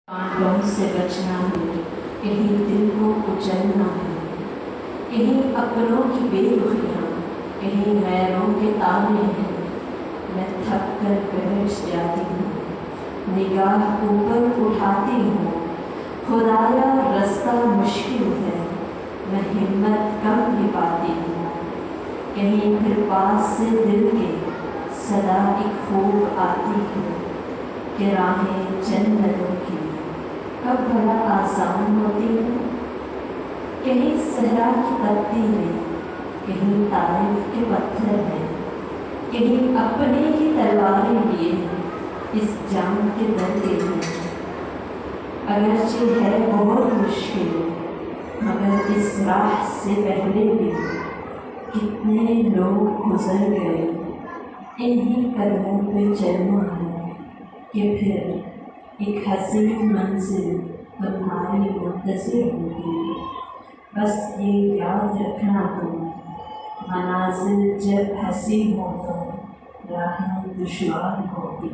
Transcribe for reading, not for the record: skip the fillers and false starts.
कांटों से बचना है, कहीं दिल को कुचलना है, कहीं अपनों की बेरुखियाँ, कहीं गैरों के ताने हैं। मैं थक कर बैठ जाती हूँ, निगाह ऊपर उठाती हूँ, खुदाया रास्ता मुश्किल है, मैं हिम्मत कम ही पाती हूँ। कहीं फिर पास से दिल के सदा एक खूब आती है कि राहें जन्नतों की कब भला आसान होती है। कहीं सहरा की पत्ती में, कहीं तारीफ के पत्थर हैं, कहीं अपने ही तलवारें लिए इस जान के दर्दे हैं। अगरचे है बहुत मुश्किल, मगर इस राह से पहले भी कितने लोग गुजर गए। इन्हीं कदमों पे चलना है कि फिर एक हसीन मंजिल तुम्हारी मुंतज़िर होगी। बस ये याद रखना तुम, मनाजिल जब हसीन हो तो राहें दुश्वार होती।